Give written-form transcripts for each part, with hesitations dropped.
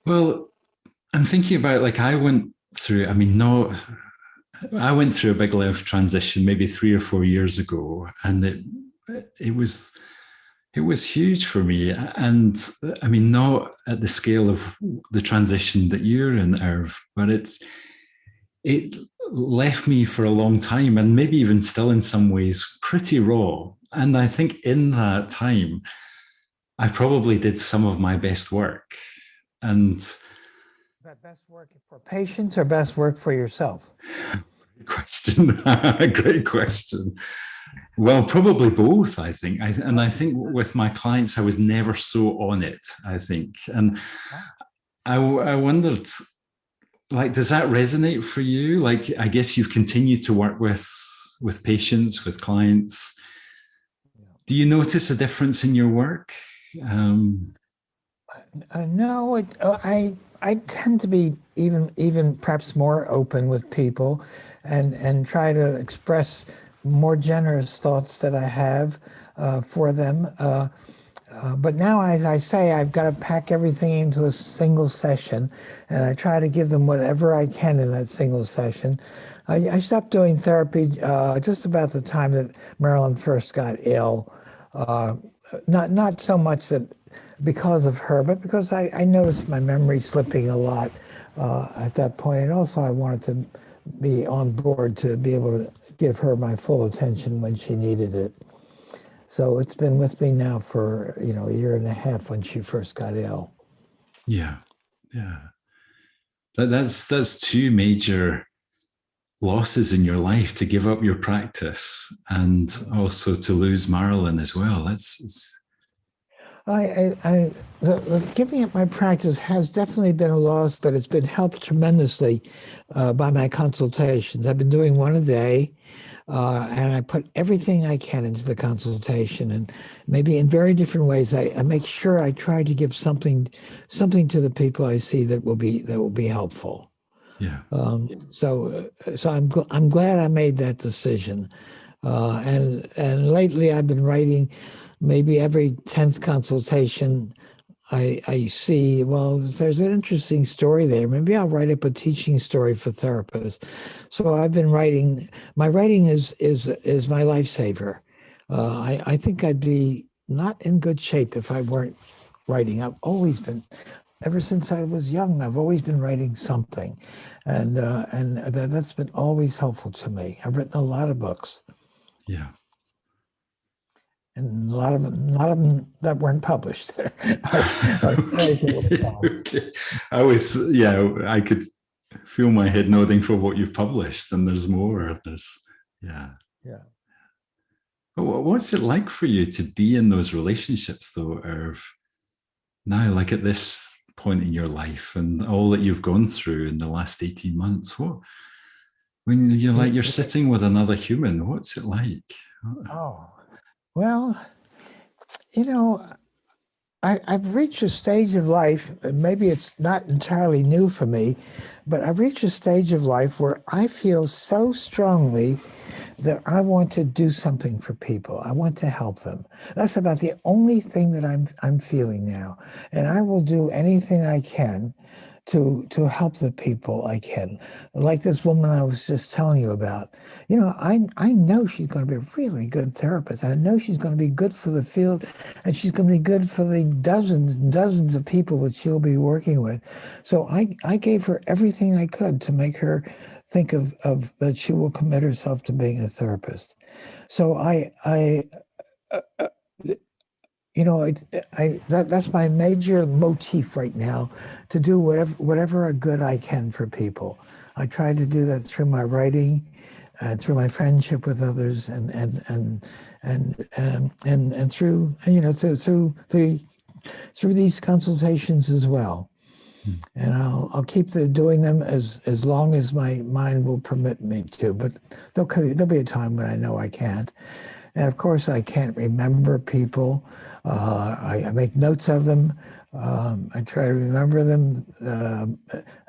Well, I'm thinking about like I went through, I mean, no, I went through a big life transition maybe 3 or 4 years ago, and it was it was huge for me. And I mean, not at the scale of the transition that you're in, Irv, but it left me for a long time, and maybe even still in some ways pretty raw. And I think in that time, I probably did some of my best work. And That best work for patients or best work for yourself? great question, great question. Well, probably both, I think. And I think with my clients, I was never so on it, I think. And I wondered, like, does that resonate for you? Like, I guess you've continued to work with patients, with clients. Do you notice a difference in your work? No, I tend to be even perhaps more open with people, and try to express more generous thoughts that I have for them. But now, as I say, I've got to pack everything into a single session, and I try to give them whatever I can in that single session. I stopped doing therapy just about the time that Marilyn first got ill. Not so much that because of her, but because I noticed my memory slipping a lot at that point. And also I wanted to be on board to be able to give her my full attention when she needed it. So it's been with me now for, a year and a half when she first got ill. Yeah, yeah. That's two major losses in your life, to give up your practice and also to lose Marilyn as well. The giving up my practice has definitely been a loss, but it's been helped tremendously by my consultations. I've been doing one a day, and I put everything I can into the consultation, and maybe in very different ways. I make sure I try to give something to the people I see that will be helpful. Yeah. So I'm glad I made that decision, and lately I've been writing. Maybe every 10th consultation, I see, well, there's an interesting story there. Maybe I'll write up a teaching story for therapists. So I've been writing. My writing is my lifesaver. I think I'd be not in good shape if I weren't writing. I've always been, ever since I was young, I've always been writing something, and that's been always helpful to me. I've written a lot of books. Yeah. And a lot of them that weren't published. Okay. I could feel my head nodding for what you've published, and there's more. Yeah. But what's it like for you to be in those relationships, though, Irv? Now, like at this point in your life and all that you've gone through in the last 18 months, when you're sitting with another human, what's it like? Oh. Well, I've reached a stage of life, maybe it's not entirely new for me, but I've reached a stage of life where I feel so strongly that I want to do something for people. I want to help them. That's about the only thing that I'm feeling now. And I will do anything I can to help the people I can. Like this woman I was just telling you about. I know she's going to be a really good therapist. I know she's going to be good for the field, and she's going to be good for the dozens and dozens of people that she'll be working with. So I gave her everything I could to make her think of that she will commit herself to being a therapist. So that's my major motif right now, to do whatever good I can for people. I try to do that through my writing, through my friendship with others, and through these consultations as well. And I'll keep doing them as long as my mind will permit me to. But there'll be a time when I know I can't. And of course, I can't remember people. I make notes of them. I try to remember them.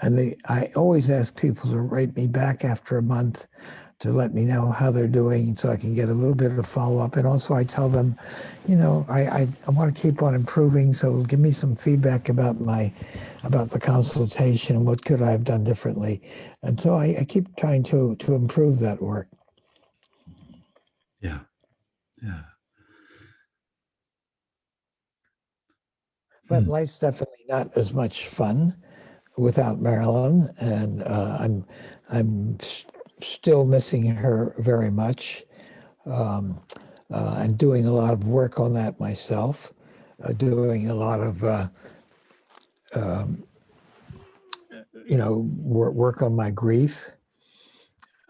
I always ask people to write me back after a month, let me know how they're doing so I can get a little bit of follow-up. And also I tell them, I want to keep on improving, so give me some feedback about the consultation and what could I have done differently. And so I keep trying to improve that work. Yeah. Yeah. But life's definitely not as much fun without Marilyn, and I'm still missing her very much, and doing a lot of work on that myself, doing a lot of work on my grief.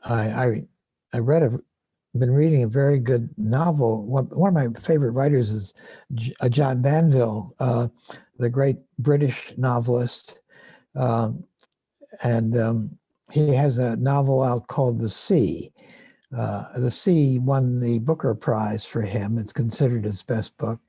I been reading a very good novel. One of my favorite writers is John Manville, the great British novelist. And he has a novel out called The Sea. The Sea won the Booker Prize for him. It's considered his best book.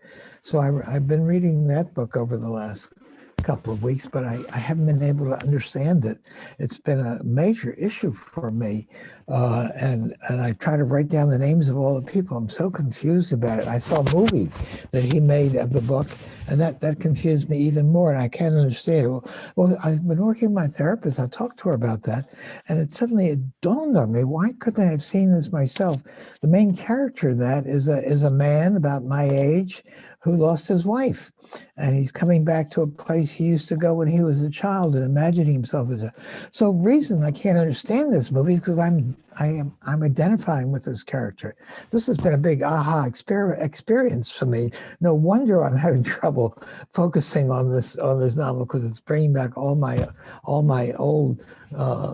So I've been reading that book over the last couple of weeks, but I haven't been able to understand it. It's been a major issue for me. And I try to write down the names of all the people. I'm so confused about it. I saw a movie that he made of the book, and that confused me even more, and I can't understand it. Well, I've been working with my therapist. I talked to her about that, and it dawned on me, why couldn't I have seen this myself? The main character in that is a man about my age who lost his wife. And he's coming back to a place he used to go when he was a child and imagining himself as a. So reason I can't understand this movie is because I'm identifying with this character. This has been a big aha experience for me. No wonder I'm having trouble focusing on this novel, because it's bringing back all my old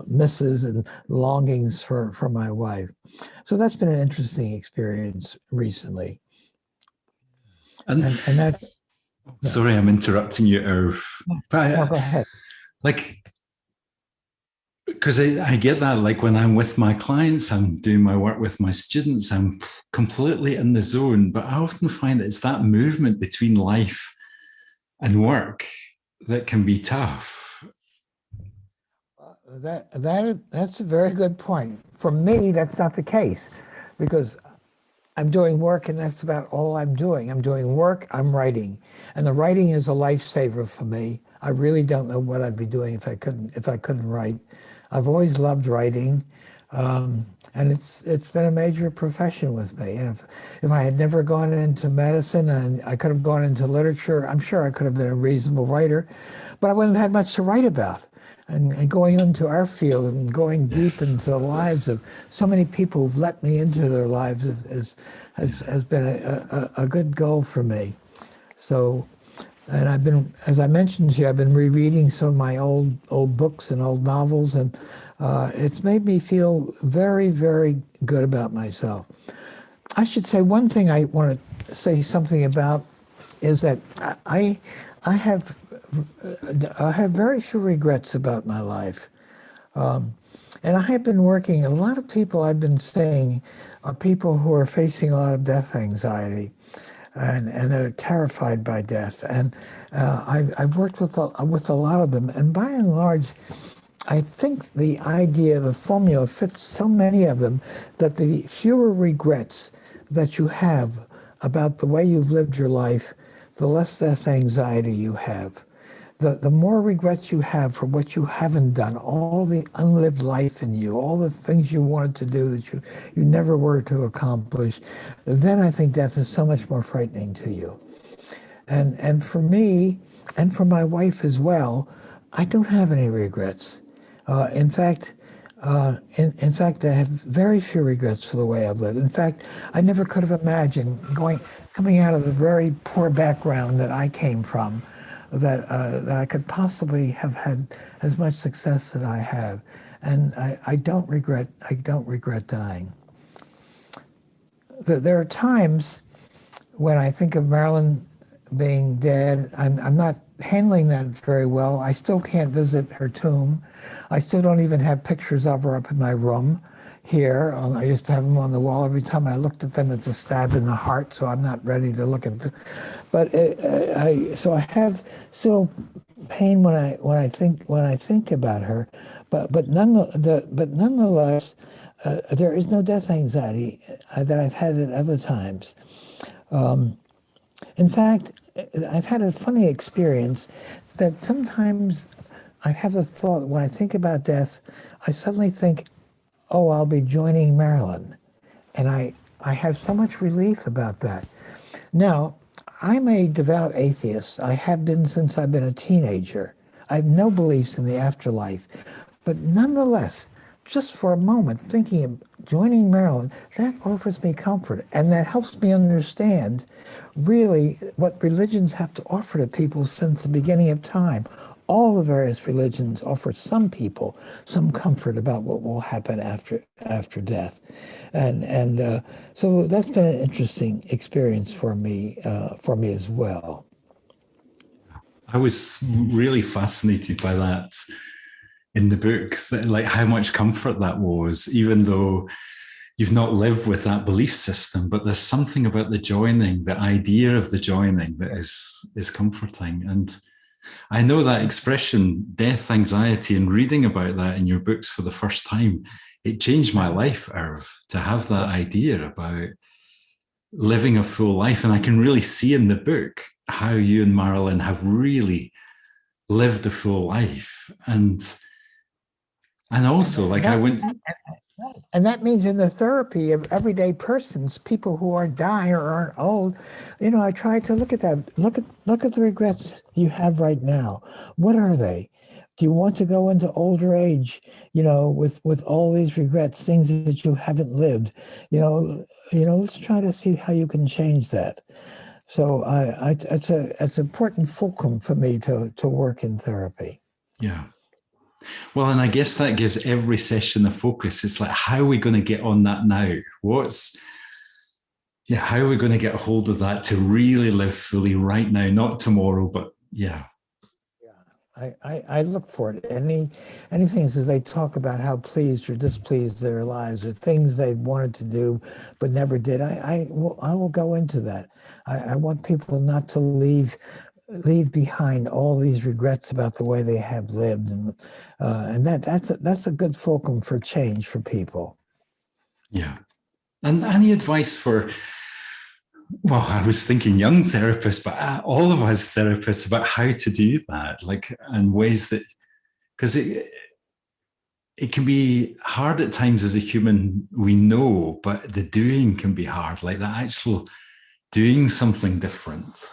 misses and longings for my wife. So that's been an interesting experience recently. And that. Yeah. Sorry, I'm interrupting you, Irv. But no, go ahead. Because I get that, like when I'm with my clients, I'm doing my work with my students, I'm completely in the zone. But I often find it's that movement between life and work that can be tough. That's a very good point. For me, that's not the case, because I'm doing work, and that's about all I'm doing. I'm doing work, I'm writing. And the writing is a lifesaver for me. I really don't know what I'd be doing if I couldn't write. I've always loved writing. And it's been a major profession with me. And if I had never gone into medicine and I could have gone into literature, I'm sure I could have been a reasonable writer, but I wouldn't have had much to write about. And going into our field and going deep into the lives of so many people who've let me into their lives has been a good goal for me. So, and I've been, as I mentioned to you, I've been rereading some of my old books and old novels, and it's made me feel very, very good about myself. I should say one thing I want to say something about is that I have very few regrets about my life. And I have been working, a lot of people I've been seeing are people who are facing a lot of death anxiety, and they're terrified by death. And I've worked with a lot of them, and by and large, I think the idea, the formula fits so many of them, that the fewer regrets that you have about the way you've lived your life, the less death anxiety you have. The more regrets you have for what you haven't done, all the unlived life in you, all the things you wanted to do that you never were to accomplish, then I think death is so much more frightening to you. And for me, and for my wife as well, I don't have any regrets. In fact, I have very few regrets for the way I've lived. In fact, I never could have imagined coming out of the very poor background that I came from, that I could possibly have had as much success that I have, and I don't regret dying. There are times when I think of Marilyn being dead. I'm not handling that very well. I still can't visit her tomb. I still don't even have pictures of her up in my room here. I used to have them on the wall. Every time I looked at them, it's a stab in the heart, so I'm not ready to look at them. But so I have still pain when I think about her. But nonetheless, There is no death anxiety that I've had at other times. In fact, I've had a funny experience that sometimes I have the thought when I think about death, I suddenly think, oh, I'll be joining Marilyn. And I have so much relief about that. Now, I'm a devout atheist. I have been since I've been a teenager. I have no beliefs in the afterlife. But nonetheless, just for a moment, thinking of joining Marilyn, that offers me comfort. And that helps me understand really what religions have to offer to people since the beginning of time. All the various religions offer some people some comfort about what will happen after death, and so that's been an interesting experience for me as well. I was really fascinated by that in the book, that, like how much comfort that was, even though you've not lived with that belief system. But there's something about the joining, the idea of the joining, that is comforting. And I know that expression, death anxiety, and reading about that in your books for the first time, it changed my life, Irv, to have that idea about living a full life. And I can really see in the book how you and Marilyn have really lived a full life. And also, like, I went. And that means in the therapy of everyday persons, people who are dying or aren't old, I try to look at that. Look at the regrets you have right now. What are they? Do you want to go into older age, with all these regrets, things that you haven't lived? Let's try to see how you can change that. So it's an important fulcrum for me to work in therapy. Yeah. Well, and I guess that gives every session a focus. It's like, how are we going to get on that now? How are we going to get a hold of that to really live fully right now, not tomorrow, but yeah. Yeah, I look for it. Any things that they talk about how pleased or displeased their lives, or things they wanted to do but never did. I will go into that. I want people not to leave behind all these regrets about the way they have lived, and that's a good fulcrum for change for people. Yeah. And any advice for, well, I was thinking young therapists, but all of us therapists, about how to do that, like, and ways that, because it can be hard at times as a human, we know, but the doing can be hard, like the actual doing something different.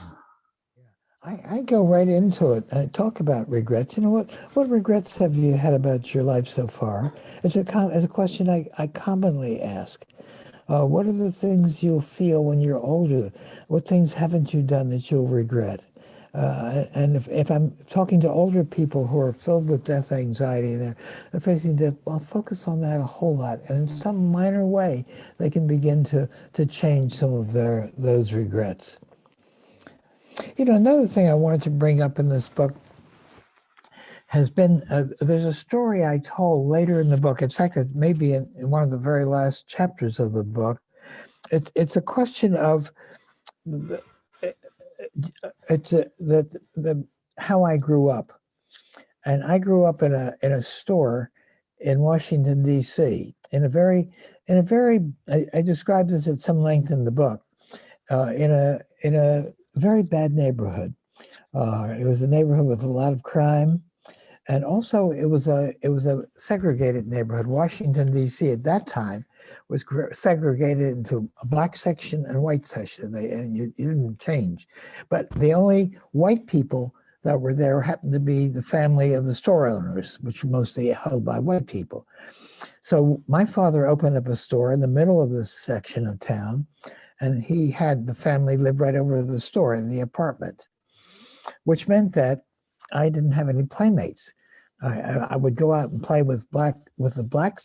I go right into it. I talk about regrets. What regrets have you had about your life so far? It's a question I commonly ask. What are the things you'll feel when you're older? What things haven't you done that you'll regret? And if I'm talking to older people who are filled with death anxiety and they're facing death, I'll focus on that a whole lot. And in some minor way, they can begin to change some of those regrets. Another thing I wanted to bring up in this book has been, there's a story I told later in the book. In fact, it may be in one of the very last chapters of the book. It's a question of how I grew up. And I grew up in a store in Washington, D.C., in a very, I described this at some length in the book, in a very bad neighborhood. It was a neighborhood with a lot of crime, and also it was a segregated neighborhood. Washington, D.C. at that time was segregated into a black section and a white section. You didn't change, but the only white people that were there happened to be the family of the store owners, which were mostly held by white people. So my father opened up a store in the middle of this section of town, and he had the family live right over the store in the apartment, which meant that I didn't have any playmates. I would go out and play with the black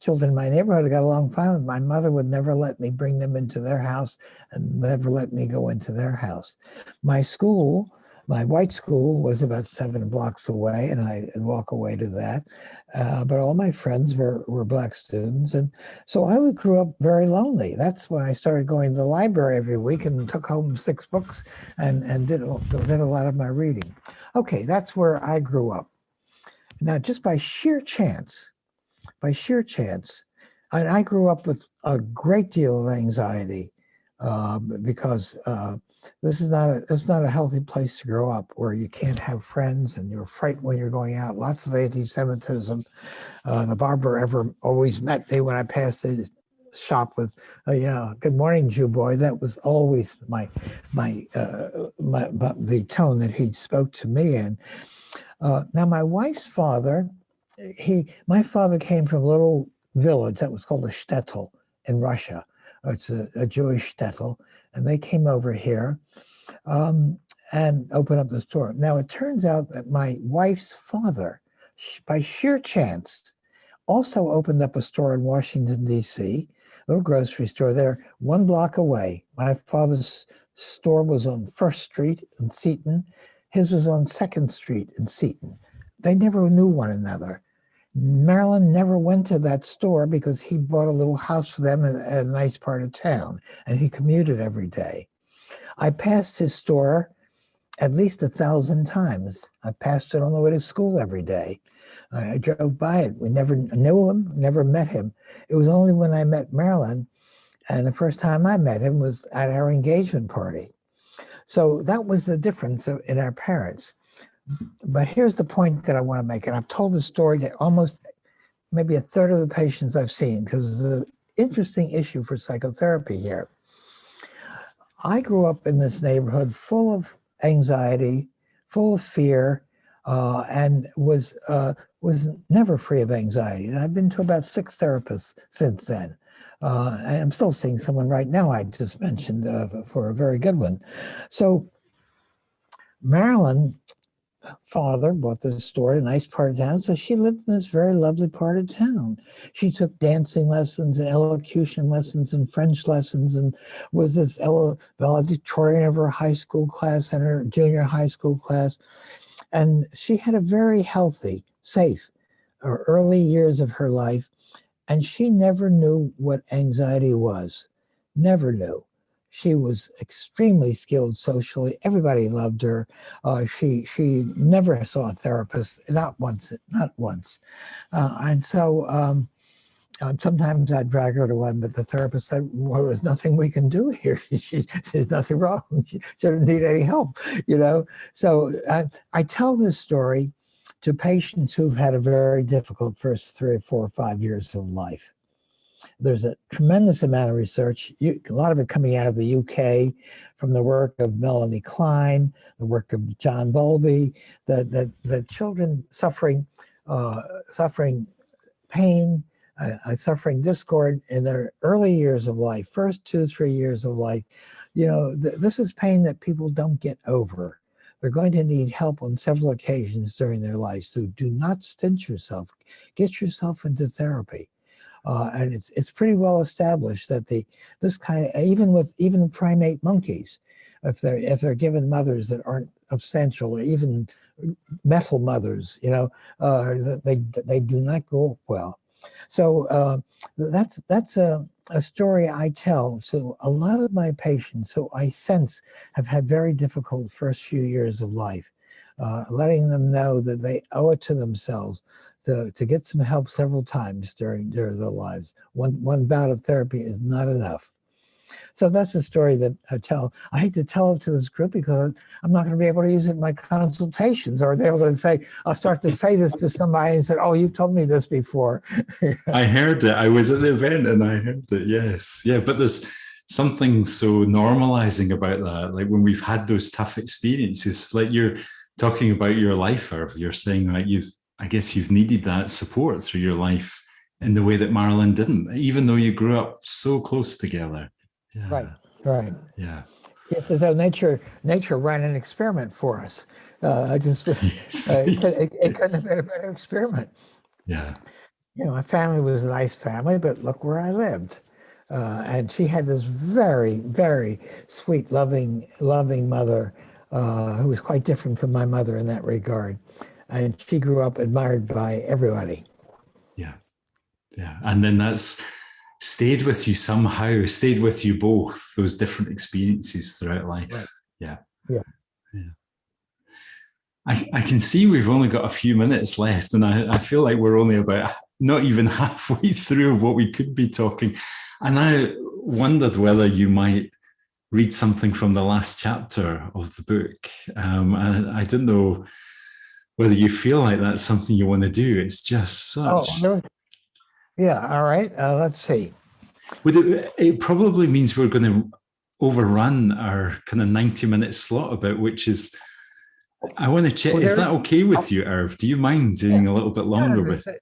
children in my neighborhood. I got along fine with. My mother would never let me bring them into their house and never let me go into their house. My white school was about 7 blocks away, and I'd walk away to that. But all my friends were black students. And so I grew up very lonely. That's when I started going to the library every week and took home 6 books and did a lot of my reading. Okay, that's where I grew up. Now, just by sheer chance, I grew up with a great deal of anxiety because it's not a healthy place to grow up, where you can't have friends and you're frightened when you're going out. Lots of anti-Semitism. The barber always met me when I passed the shop with, good morning, Jew boy. That was always the tone that he spoke to me in. Now, my wife's father, my father came from a little village that was called a shtetl in Russia. It's a Jewish shtetl, and they came over here and opened up the store. Now, it turns out that my wife's father, by sheer chance, also opened up a store in Washington, D.C., a little grocery store there, 1 block away. My father's store was on First Street in Seton. His was on 2nd Street in Seton. They never knew one another. Marilyn never went to that store because he bought a little house for them in a nice part of town, and he commuted every day. I passed his store at least 1,000 times. I passed it on the way to school every day. I drove by it. We never knew him, never met him. It was only when I met Marilyn, and the first time I met him was at our engagement party. So that was the difference in our parents. But here's the point that I want to make, and I've told the story to almost maybe 1/3 of the patients I've seen, because it's an interesting issue for psychotherapy here. I grew up in this neighborhood full of anxiety, full of fear, and was never free of anxiety. And I've been to about 6 therapists since then. And I'm still seeing someone right now I just mentioned for a very good one. So Marilyn father bought this store in a nice part of town, so she lived in this very lovely part of town. She took dancing lessons and elocution lessons and French lessons, and was this valedictorian of her high school class and her junior high school class. And she had a very healthy, safe, early years of her life, and she never knew what anxiety was. Never knew. She was extremely skilled socially. Everybody loved her. She never saw a therapist, not once. And so sometimes I'd drag her to one, but the therapist said, well, there's nothing we can do here. There's nothing wrong. She doesn't need any help, So I tell this story to patients who've had a very difficult first 3 or 4 or 5 years of life. There's a tremendous amount of research, a lot of it coming out of the UK, from the work of Melanie Klein, the work of John Bowlby, that children suffering pain, suffering discord in their early years of life, first 2 or 3 years of life, this is pain that people don't get over. They're going to need help on several occasions during their lives. So do not stint yourself. Get yourself into therapy. And it's pretty well established that this kind of, even primate monkeys, if they're given mothers that aren't substantial, or even metal mothers, they do not grow up well. So that's a story I tell to a lot of my patients who I sense have had very difficult first few years of life, letting them know that they owe it to themselves to get some help several times during their lives. One bout of therapy is not enough. So that's the story that I tell. I hate to tell it to this group because I'm not going to be able to use it in my consultations, or they're going to say, I'll start to say this to somebody and say, oh, you've told me this before. I heard it. I was at the event and I heard it. Yes. Yeah. But there's something so normalizing about that. Like when we've had those tough experiences, like you're talking about your life, or you're saying like I guess you've needed that support through your life in the way that Marilyn didn't, even though you grew up so close together. Yeah. Right. Yeah. It's as though nature ran an experiment for us. It couldn't have been a better experiment. Yeah. My family was a nice family, but look where I lived. And she had this very, very sweet, loving mother who was quite different from my mother in that regard. And she grew up admired by everybody. Yeah. Yeah. And then that's stayed with you somehow, stayed with you both, those different experiences throughout life. Right. Yeah. Yeah. I can see we've only got a few minutes left, and I feel like we're only about not even halfway through what we could be talking. And I wondered whether you might read something from the last chapter of the book. And I don't know whether you feel like that's something you want to do. It's just such. Oh, yeah. All right. Let's see. It probably means we're going to overrun our kind of 90-minute slot about, which is, I want to check, is that okay with you, Irv? Do you mind doing a little bit longer with it?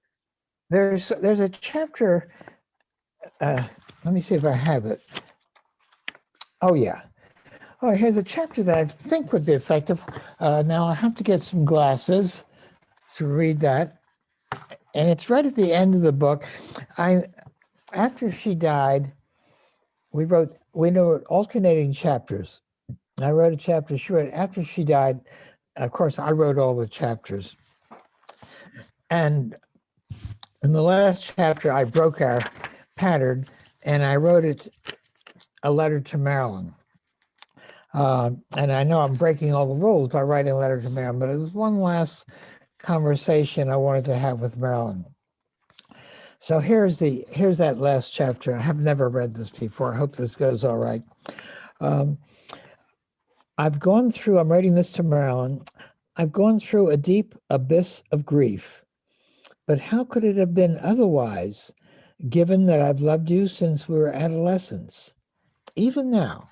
There's a chapter, let me see if I have it. Oh, yeah. Oh, here's a chapter that I think would be effective. Now I have to get some glasses to read that. And it's right at the end of the book. After she died, we wrote alternating chapters. I wrote a chapter short. After she died, of course, I wrote all the chapters. And in the last chapter, I broke our pattern and I wrote it a letter to Marilyn. And I know I'm breaking all the rules by writing a letter to Marilyn, but it was one last conversation I wanted to have with Marilyn. So here's that last chapter. I have never read this before. I hope this goes all right. I'm writing this to Marilyn. I've gone through a deep abyss of grief, but how could it have been otherwise, given that I've loved you since we were adolescents? Even now,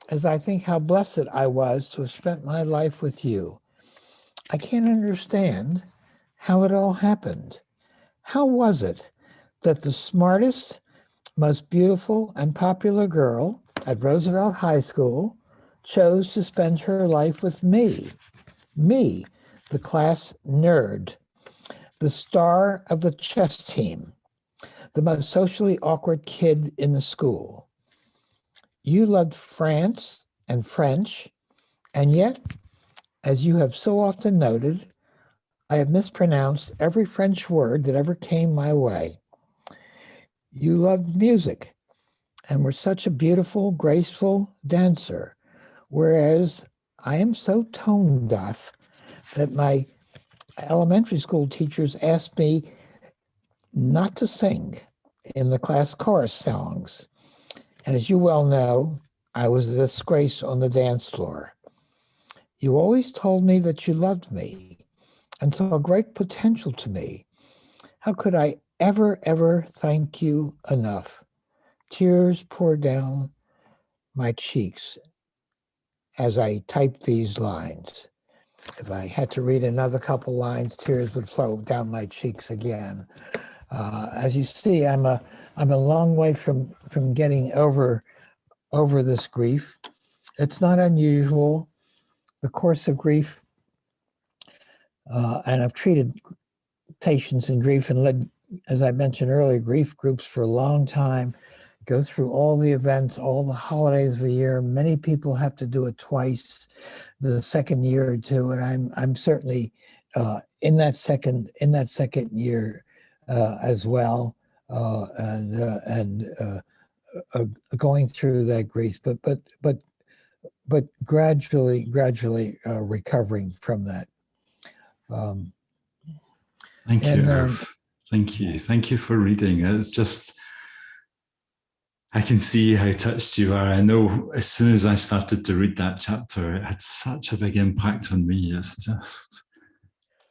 as I think how blessed I was to have spent my life with you, I can't understand how it all happened. How was it that the smartest, most beautiful and popular girl at Roosevelt High School chose to spend her life with me, the class nerd, the star of the chess team, the most socially awkward kid in the school? You loved France and French, and yet, as you have so often noted, I have mispronounced every French word that ever came my way. You loved music and were such a beautiful, graceful dancer, whereas I am so tone deaf that my elementary school teachers asked me not to sing in the class chorus songs. And as you well know, I was a disgrace on the dance floor. You always told me that you loved me and saw great potential to me. How could I ever thank you enough? Tears poured down my cheeks as I typed these lines. If I had to read another couple lines, tears would flow down my cheeks again. As you see, I'm a long way from getting over this grief. It's not unusual. The course of grief, and I've treated patients in grief and led, as I mentioned earlier, grief groups for a long time, go through all the events, all the holidays of the year. Many people have to do it twice, the second year or two, and I'm certainly in that second year as well, and going through that grief, but gradually recovering from that. Thank you, Irv. Thank you for reading. It's just, I can see how touched you are. I know as soon as I started to read that chapter, it had such a big impact on me. It's just.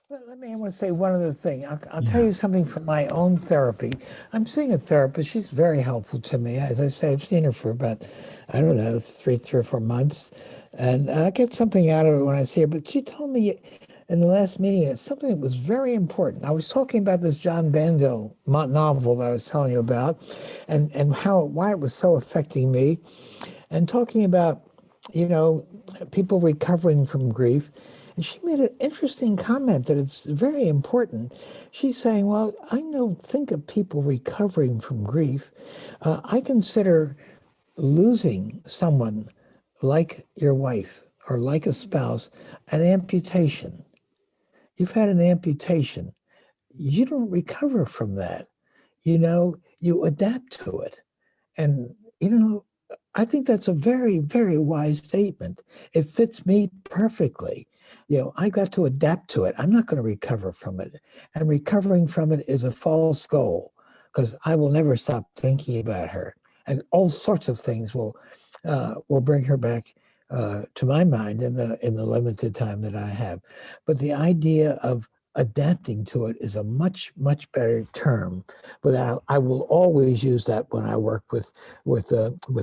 Well, I want to say one other thing. I'll tell you something from my own therapy. I'm seeing a therapist. She's very helpful to me. As I say, I've seen her for about, I don't know, three or 4 months. And I get something out of it when I see her. But she told me in the last meeting something that was very important. I was talking about this John Bandel novel that I was telling you about, and why it was so affecting me, and talking about, people recovering from grief. And she made an interesting comment that it's very important. She's saying, well, I don't think of people recovering from grief. I consider losing someone like your wife or like a spouse an amputation. You've had an amputation. You don't recover from that. You adapt to it. And, I think that's a very, very wise statement. It fits me perfectly. I got to adapt to it. I'm not going to recover from it. And recovering from it is a false goal because I will never stop thinking about her. And all sorts of things will bring her back to my mind in the limited time that I have. But the idea of adapting to it is a much, much better term. But I will always use that when I work with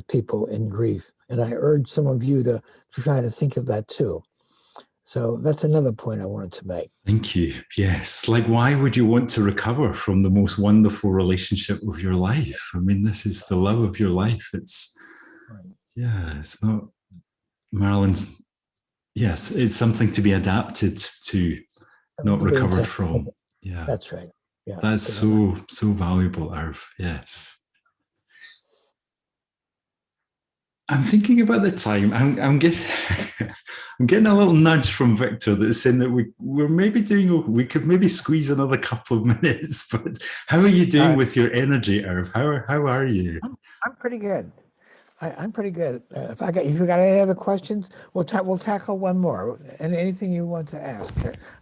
people in grief. And I urge some of you to try to think of that too. So that's another point I wanted to make. Thank you. Yes. Like, why would you want to recover from the most wonderful relationship of your life? I mean, this is the love of your life. It's, yeah, it's not Marilyn's. Yes, it's something to be adapted to, not recovered from. Yeah. That's right. Yeah. That's so valuable, Irv. Yes. I'm thinking about the time. I'm getting I'm getting a little nudge from Victor that's saying that we're maybe we could maybe squeeze another couple of minutes. But how are you doing with your energy, Irv? How are you? I'm pretty good. I'm pretty good. If you got any other questions, we'll tackle one more. And anything you want to ask,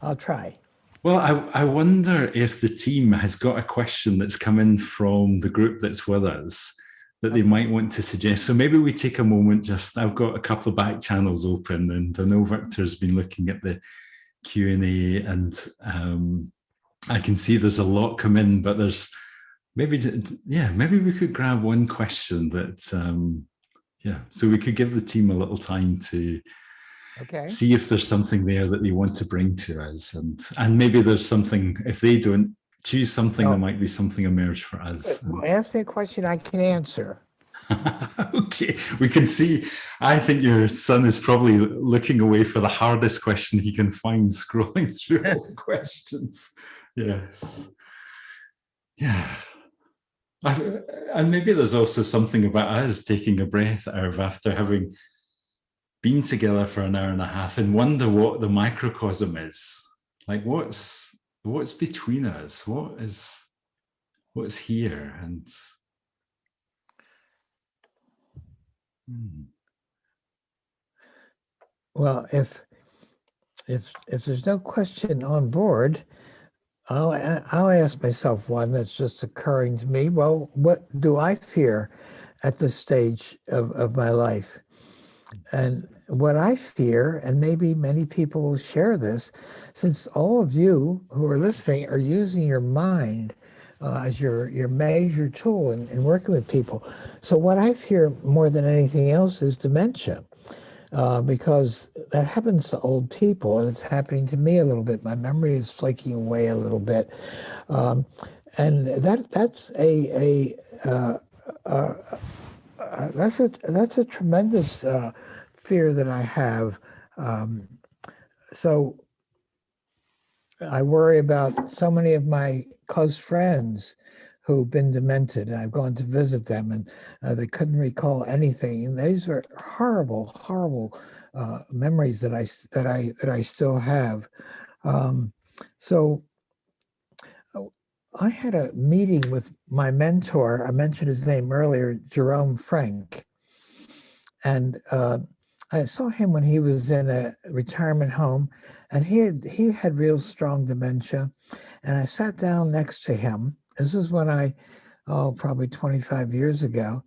I'll try. Well, I wonder if the team has got a question that's come in from the group that's with us that they might want to suggest. So maybe we take a moment. I've got a couple of back channels open, and I know Victor's been looking at the Q&A, and I can see there's a lot come in, but there's maybe we could grab one question that, so we could give the team a little time to see if there's something there that they want to bring to us, and maybe there's something, if they don't choose something, there might be something emerge for us. Well, ask me a question I can answer. Okay, we can see. I think your son is probably looking away for the hardest question he can find, scrolling through all the questions. Yes. Yeah. And maybe there's also something about us taking a breath, Irv, after having been together for an hour and a half, and wonder what the microcosm is. Like, what's between us? What's here? And well, if there's no question on board, I'll ask myself one that's just occurring to me. Well, what do I fear at this stage of my life? And what I fear, and maybe many people will share this, since all of you who are listening are using your mind as your major tool in working with people. So what I fear more than anything else is dementia, because that happens to old people, and it's happening to me a little bit. My memory is flaking away a little bit, and that's a tremendous fear that I have. So I worry about so many of my close friends who've been demented. I've gone to visit them, and they couldn't recall anything. And these were horrible, horrible memories that I still have. So I had a meeting with my mentor. I mentioned his name earlier, Jerome Frank, and I saw him when he was in a retirement home, and he had real strong dementia. And I sat down next to him. This is when probably 25 years ago.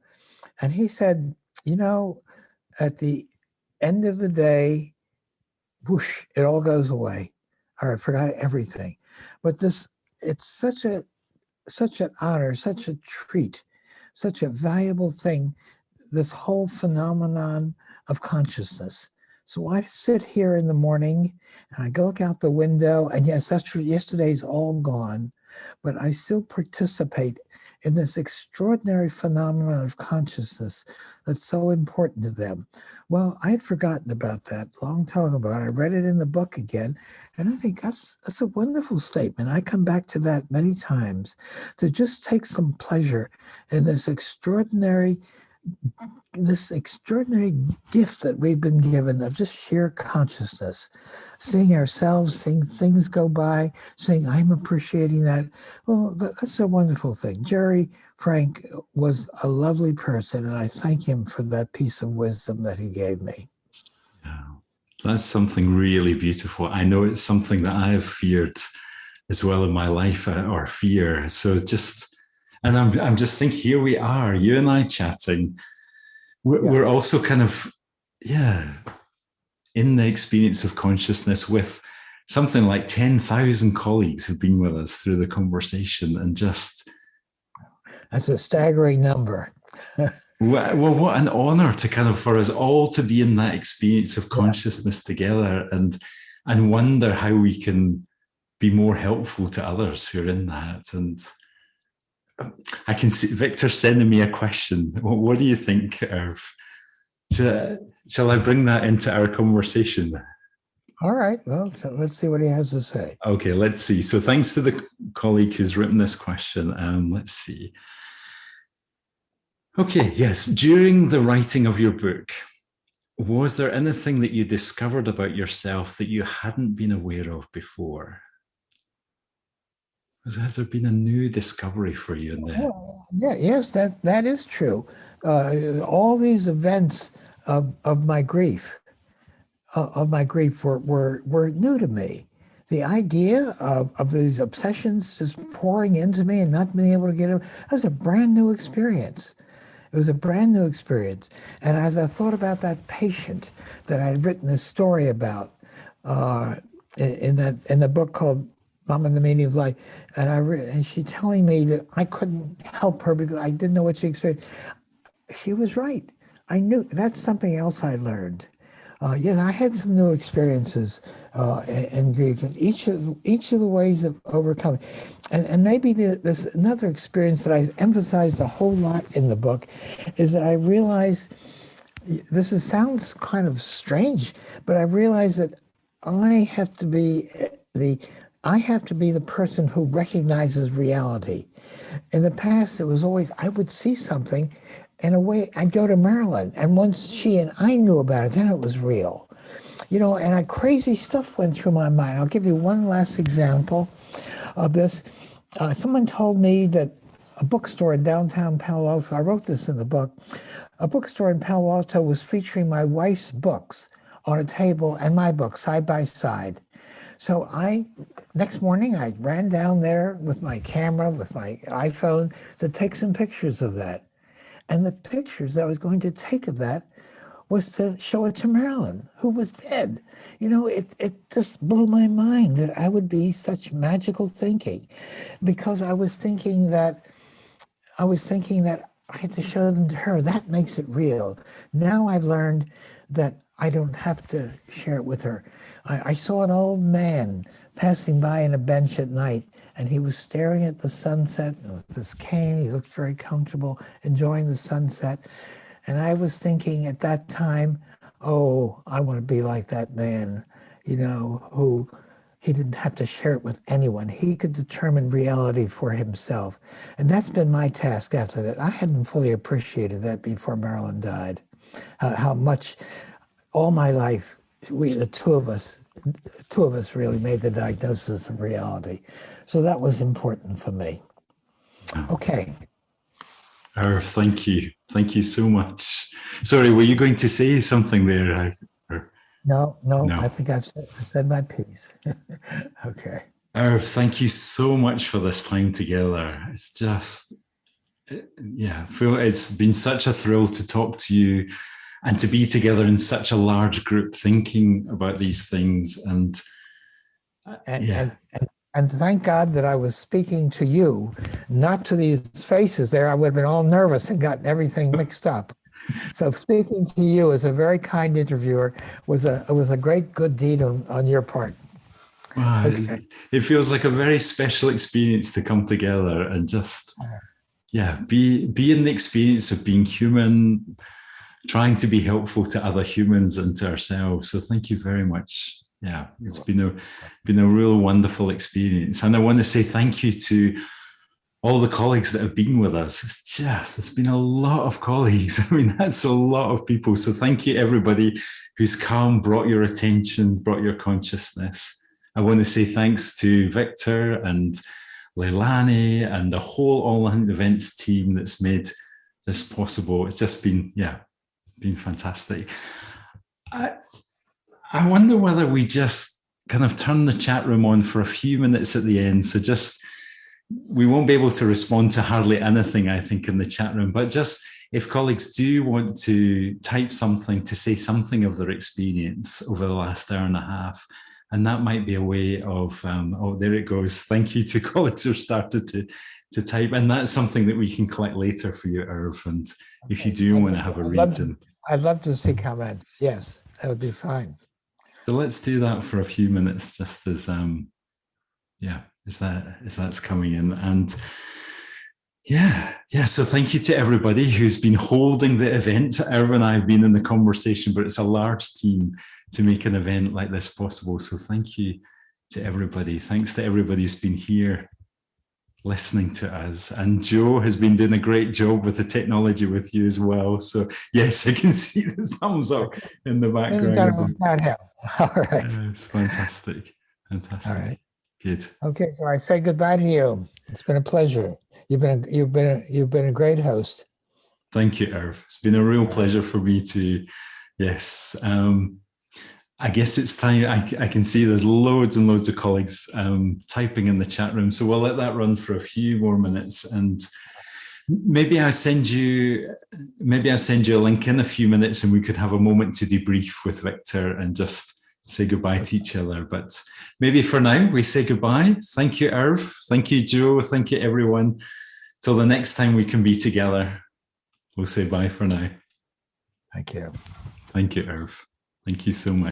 And he said, at the end of the day, whoosh, it all goes away. Or I forgot everything. But it's such an honor, such a treat, such a valuable thing, this whole phenomenon of consciousness. So I sit here in the morning and I go look out the window, and yes, that's true, yesterday's all gone, but I still participate in this extraordinary phenomenon of consciousness that's so important to them. Well, I had forgotten about that long time ago. I read it in the book again, and I think that's a wonderful statement. I come back to that many times, to just take some pleasure in this extraordinary gift that we've been given of just sheer consciousness, seeing ourselves, seeing things go by, saying, I'm appreciating that. Well, that's a wonderful thing. Jerry Frank was a lovely person, and I thank him for that piece of wisdom that he gave me. Yeah. That's something really beautiful. I know it's something that I have feared as well in my life, or fear. So just, and I'm just thinking, here we are, you and I chatting. We're also kind of, yeah, in the experience of consciousness with something like 10,000 colleagues who've been with us through the conversation, and just, that's a staggering number. well, what an honor to kind of, for us all to be in that experience of Yeah. consciousness together, and wonder how we can be more helpful to others who are in that. And I can see Victor sending me a question. What do you think, Irv? Shall I bring that into our conversation? All right. Well, so let's see what he has to say. Okay, let's see. So thanks to the colleague who's written this question. Let's see. Okay, yes. During the writing of your book, was there anything that you discovered about yourself that you hadn't been aware of before? Has there been a new discovery for you in there? Yeah, yes, that is true. All these events of my grief, were new to me. The idea of these obsessions just pouring into me and not being able to get them, that was a brand new experience. It was a brand new experience. And as I thought about that patient that I had written a story about in the book called Mom and the Meaning of Life, and she telling me that I couldn't help her because I didn't know what she experienced. She was right. I knew that's something else I learned. Yes, I had some new experiences in grief, and each of the ways of overcoming, and maybe there's another experience that I emphasized a whole lot in the book, is that I realized sounds kind of strange, but I realized that I have to be the person who recognizes reality. In the past, it was always I would see something. In a way, I'd go to Marilyn, and once she and I knew about it, then it was real. And crazy stuff went through my mind. I'll give you one last example of this. Someone told me that a bookstore in downtown Palo Alto, I wrote this in the book, a bookstore in Palo Alto was featuring my wife's books on a table and my book side by side. So next morning, I ran down there with my camera, with my iPhone, to take some pictures of that. And the pictures that I was going to take of that was to show it to Marilyn, who was dead. It just blew my mind that I would be such magical thinking, because I was thinking that I had to show them to her. That makes it real. Now I've learned that I don't have to share it with her. I saw an old man passing by in a bench at night, and he was staring at the sunset with his cane. He looked very comfortable, enjoying the sunset. And I was thinking at that time, oh, I want to be like that man, who he didn't have to share it with anyone. He could determine reality for himself. And that's been my task after that. I hadn't fully appreciated that before Marilyn died, how much all my life, the two of us really made the diagnosis of reality. So that was important for me. Okay. Irv, thank you. Thank you so much. Sorry, were you going to say something there? No, I think I've said my piece. Okay. Irv, thank you so much for this time together. It's just, Phil, it's been such a thrill to talk to you and to be together in such a large group thinking about these things. And thank God that I was speaking to you, not to these faces there. I would have been all nervous and gotten everything mixed up. So speaking to you as a very kind interviewer was a great good deed on your part. Wow, okay. It feels like a very special experience to come together and just, be in the experience of being human, trying to be helpful to other humans and to ourselves. So thank you very much. Yeah, it's been a real wonderful experience. And I want to say thank you to all the colleagues that have been with us. There's been a lot of colleagues. I mean, that's a lot of people. So thank you, everybody who's come, brought your attention, brought your consciousness. I want to say thanks to Victor and Leilani and the whole online events team that's made this possible. It's just been fantastic. I wonder whether we just kind of turn the chat room on for a few minutes at the end. So just, we won't be able to respond to hardly anything, I think, in the chat room, but just if colleagues do want to type something to say something of their experience over the last hour and a half, and that might be a way of, oh, there it goes. Thank you to colleagues who've started to type. And that's something that we can collect later for you, Irv. And if you do want to have a read. I'd love to see comments. Yes, that would be fine. So let's do that for a few minutes, just as, as that's coming in. And yeah. So thank you to everybody who's been holding the event. Irv and I have been in the conversation, but it's a large team to make an event like this possible. So thank you to everybody. Thanks to everybody who's been here listening to us. And Joe has been doing a great job with the technology with you as well. So yes, I can see the thumbs up in the background. All right. It's fantastic. Fantastic. All right. Good. Okay, so I say goodbye to you. It's been a pleasure. You've been a great host. Thank you, Irv. It's been a real pleasure for me to. Yes. I guess it's time. I can see there's loads and loads of colleagues typing in the chat room. So we'll let that run for a few more minutes, and maybe I'll send you a link in a few minutes, and we could have a moment to debrief with Victor and just say goodbye to each other. But maybe for now we say goodbye. Thank you, Irv. Thank you, Joe. Thank you, everyone. Till the next time we can be together, we'll say bye for now. Thank you. Thank you, Irv. Thank you so much.